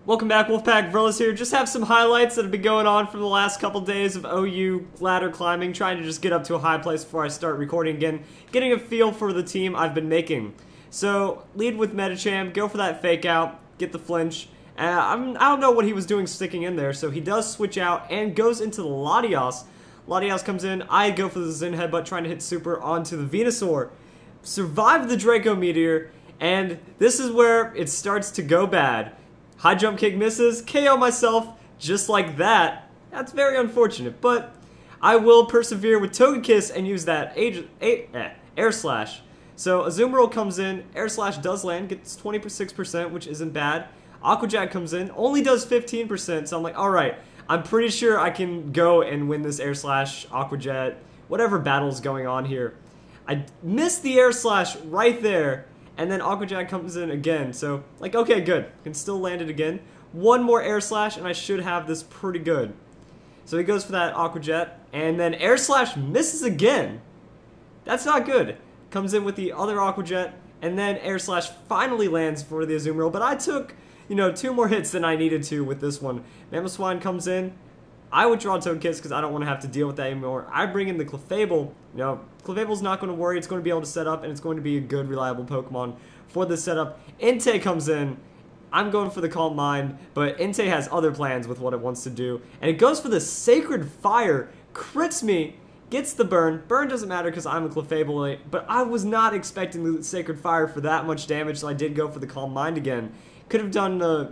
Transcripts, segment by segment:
Welcome back, Wolfpack Verlis here. Just have some highlights that have been going on from the last couple days of OU ladder climbing, trying to just get up to a high place before I start recording again, getting a feel for the team I've been making. So, lead with Metacham, go for that fake out, get the flinch. I don't know what he was doing sticking in there, so he does switch out and goes into the Latios. Latios comes in, I go for the Zen Headbutt, trying to hit super onto the Venusaur. Survive the Draco Meteor, and this is where it starts to go bad. High jump kick misses, KO myself just like that. That's very unfortunate, but I will persevere with Togekiss and use that Air Slash. So Azumarill comes in, Air Slash does land, gets 26%, which isn't bad. Aqua Jet comes in, only does 15%, so I'm like, alright, I'm pretty sure I can go and win this Air Slash, Aqua Jet, whatever battle's going on here. I missed the Air Slash right there, and then Aqua Jet comes in again, so, like, okay, good. Can still land it again. One more Air Slash, and I should have this pretty good. So he goes for that Aqua Jet, and then Air Slash misses again. That's not good. Comes in with the other Aqua Jet, and then Air Slash finally lands for the Azumarill, but I took, you know, 2 more hits than I needed to with this one. Mamoswine comes in. I withdraw Togekiss because I don't want to have to deal with that anymore. I bring in the Clefable. You know, Clefable's not going to worry. It's going to be able to set up, and it's going to be a good, reliable Pokemon for this setup. Entei comes in. I'm going for the Calm Mind, but Entei has other plans with what it wants to do. And it goes for the Sacred Fire. Crits me. Gets the burn. Burn doesn't matter because I'm a Clefable, but I was not expecting the Sacred Fire for that much damage, so I did go for the Calm Mind again. Could have done the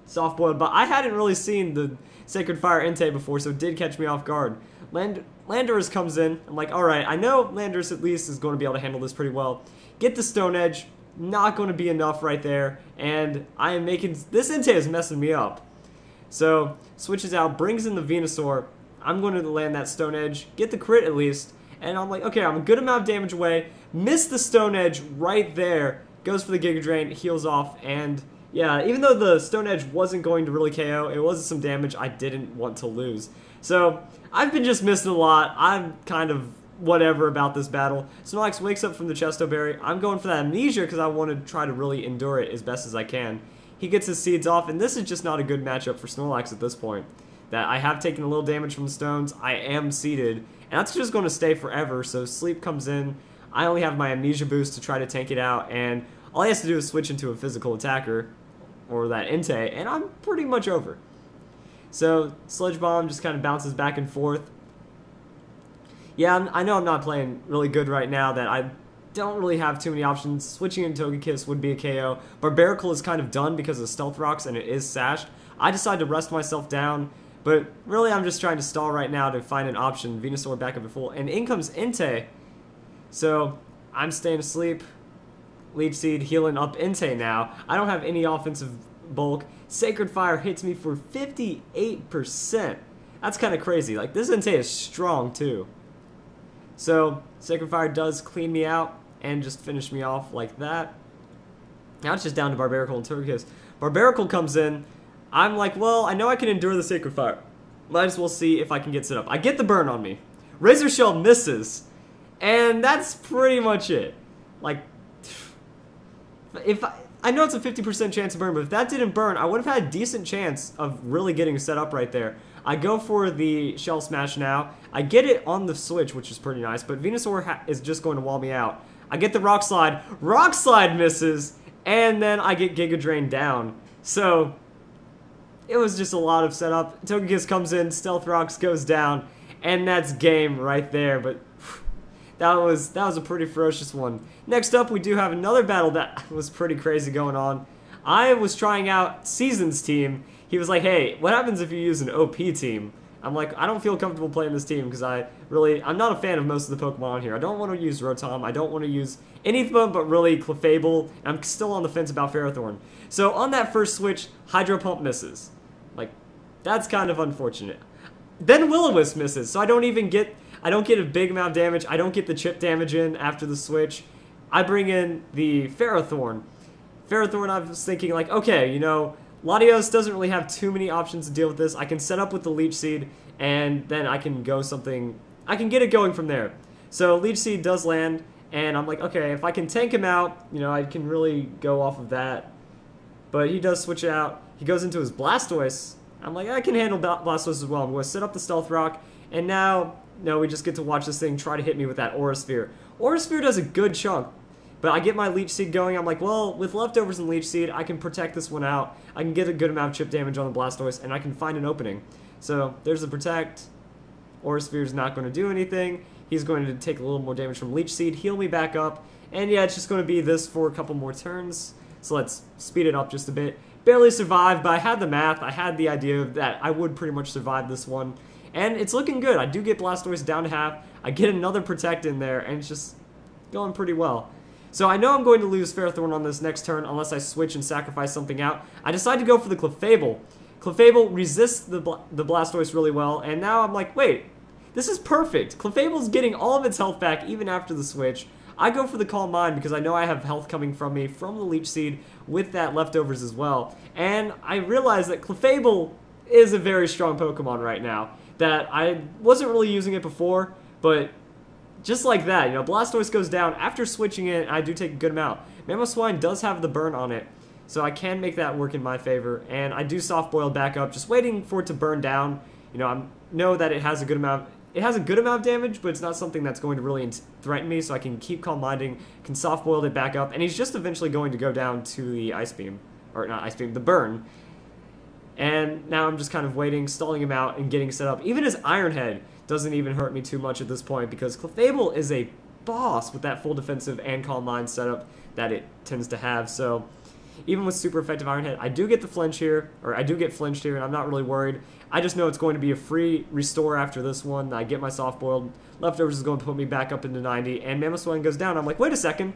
Soft Boiled, but I hadn't really seen the Sacred Fire Entei before, so it did catch me off guard. Landorus comes in. I'm like, alright, I know Landorus at least is going to be able to handle this pretty well. Get the Stone Edge. Not going to be enough right there, and I am making... This Entei is messing me up. So, switches out, brings in the Venusaur. I'm going to land that Stone Edge, get the crit at least, and I'm like, okay, I'm a good amount of damage away. Miss the Stone Edge right there. Goes for the Giga Drain, heals off, and... yeah, even though the Stone Edge wasn't going to really KO, it was some damage I didn't want to lose. So, I've been just missing a lot. I'm kind of whatever about this battle. Snorlax wakes up from the Chesto Berry. I'm going for that Amnesia because I want to try to really endure it as best as I can. He gets his seeds off, and this is just not a good matchup for Snorlax at this point. That I have taken a little damage from the stones. I am seeded, and that's just going to stay forever, so Sleep comes in. I only have my Amnesia boost to try to tank it out, and all he has to do is switch into a physical attacker, or that Entei, and I'm pretty much over. So, Sludge Bomb just kind of bounces back and forth. Yeah, I know I'm not playing really good right now, that I don't really have too many options. Switching into Togekiss would be a KO. Barbaracle is kind of done because of Stealth Rocks, and it is sashed. I decided to rest myself down, but really I'm just trying to stall right now to find an option. Venusaur back up at full, and in comes Entei. So, I'm staying asleep. Leech Seed healing up Entei now. I don't have any offensive bulk. Sacred Fire hits me for 58%. That's kind of crazy. Like, this Entei is strong too. So, Sacred Fire does clean me out and just finish me off like that. Now it's just down to Barbaracle and Togekiss. Barbaracle comes in. I'm like, well, I know I can endure the Sacred Fire. Might as well see if I can get set up. I get the burn on me. Razor Shell misses. And that's pretty much it. Like, if I know it's a 50% chance of burn, but if that didn't burn, I would have had a decent chance of really getting set up right there. I go for the Shell Smash now. I get it on the switch, which is pretty nice, but Venusaur is just going to wall me out. I get the Rock Slide. Rock Slide misses, and then I get Giga Drain down. So, it was just a lot of setup. Togekiss comes in, Stealth Rocks goes down, and that's game right there, but... That was a pretty ferocious one. Next up, we do have another battle that was pretty crazy going on. I was trying out Season's team. He was like, hey, what happens if you use an OP team? I'm like, I don't feel comfortable playing this team because I'm not a fan of most of the Pokemon on here. I don't want to use Rotom. I don't want to use anything but really Clefable. I'm still on the fence about Ferrothorn. So on that first switch, Hydro Pump misses. Like, that's kind of unfortunate. Then Will-O-Wisp misses, so I don't get a big amount of damage. I don't get the chip damage in after the switch. I bring in the Ferrothorn. Ferrothorn, I was thinking like, okay, you know, Latios doesn't really have too many options to deal with this. I can set up with the Leech Seed, and then I can go something... I can get it going from there. So Leech Seed does land, and I'm like, okay, if I can tank him out, you know, I can really go off of that. but he does switch it out. He goes into his Blastoise. I'm like, I can handle Blastoise as well. I'm going to set up the Stealth Rock, and now, no, we just get to watch this thing try to hit me with that Aura Sphere. Aura Sphere does a good chunk, but I get my Leech Seed going. I'm like, well, with leftovers and Leech Seed, I can protect this one out. I can get a good amount of chip damage on the Blastoise, and I can find an opening. So there's the Protect. Aura Sphere's not going to do anything. He's going to take a little more damage from Leech Seed, heal me back up, and yeah, it's just going to be this for a couple more turns. So let's speed it up just a bit. Barely survived, but I had the math. I had the idea that I would pretty much survive this one. And it's looking good. I do get Blastoise down to half. I get another Protect in there, and it's just going pretty well. So I know I'm going to lose Ferrothorn on this next turn unless I switch and sacrifice something out. I decide to go for the Clefable. Clefable resists the Blastoise really well, and now I'm like, wait, this is perfect. Clefable's getting all of its health back even after the switch. I go for the Calm Mind because I know I have health coming from me from the Leech Seed with that leftovers as well. And I realize that Clefable is a very strong Pokemon right now. That I wasn't really using it before, but just like that, you know, Blastoise goes down. After switching it, I do take a good amount. Mamoswine does have the burn on it, so I can make that work in my favor. And I do Soft Boil back up, just waiting for it to burn down. You know, I know that it has a good amount. It has a good amount of damage, but it's not something that's going to really threaten me, so I can keep Calm Minding, can Soft Boil it back up, and he's just eventually going to go down to the Ice Beam. Or not Ice Beam, the Burn. And now I'm just kind of waiting, stalling him out, and getting set up. Even his Iron Head doesn't even hurt me too much at this point, because Clefable is a boss with that full defensive and Calm Mind setup that it tends to have, so even with super effective Iron Head, I do get the flinch here, or I do get flinched here, and I'm not really worried. I just know it's going to be a free restore after this one. I get my Soft Boiled. Leftovers is going to put me back up into 90, and Mamoswine goes down. I'm like, wait a second.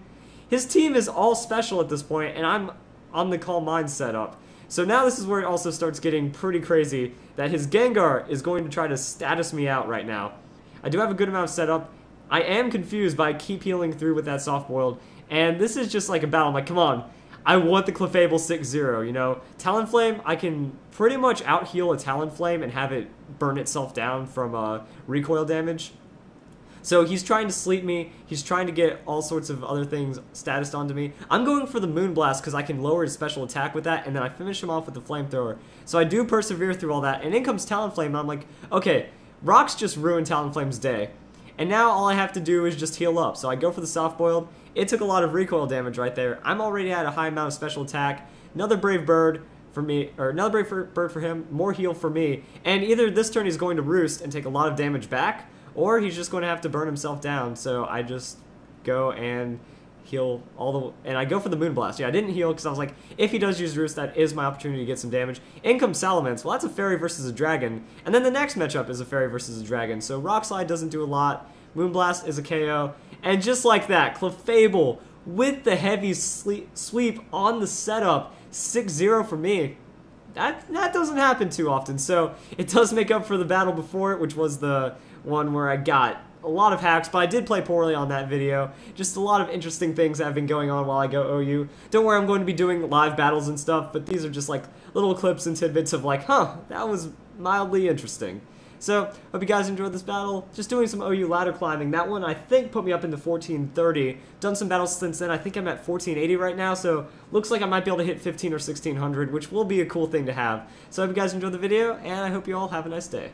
His team is all special at this point, and I'm on the Calm Mind setup. So now this is where it also starts getting pretty crazy, that his Gengar is going to try to status me out right now. I do have a good amount of setup. I am confused, but I keep healing through with that Soft Boiled, and this is just like a battle. I'm like, come on. I want the Clefable 6-0, you know? Talonflame, I can pretty much out-heal a Talonflame and have it burn itself down from recoil damage. So he's trying to sleep me, he's trying to get all sorts of other things statused onto me. I'm going for the Moonblast because I can lower his special attack with that, and then I finish him off with the Flamethrower. So I do persevere through all that, and in comes Talonflame, and I'm like, okay, Rocks just ruined Talonflame's day. And now all I have to do is just heal up. So I go for the Soft Boiled. It took a lot of recoil damage right there. I'm already at a high amount of special attack. Another Brave Bird for me, or another Brave Bird for him, more heal for me. And either this turn he's going to roost and take a lot of damage back, or he's just going to have to burn himself down. So I just go and heal and I go for the Moonblast. Yeah, I didn't heal because I was like, if he does use Roost, that is my opportunity to get some damage. In comes Salamence. Well, that's a Fairy versus a Dragon. And then the next matchup is a Fairy versus a Dragon. So Rock Slide doesn't do a lot. Moonblast is a KO. And just like that, Clefable with the heavy sweep on the setup. 6-0 for me. That doesn't happen too often. So it does make up for the battle before it, which was the one where I got a lot of hacks, but I did play poorly on that video. Just a lot of interesting things that have been going on while I go OU. Don't worry, I'm going to be doing live battles and stuff, but these are just like little clips and tidbits of like, huh, that was mildly interesting. So, hope you guys enjoyed this battle. Just doing some OU ladder climbing. That one, I think, put me up into 1430. Done some battles since then. I think I'm at 1480 right now, so looks like I might be able to hit 15 or 1600, which will be a cool thing to have. So, I hope you guys enjoyed the video, and I hope you all have a nice day.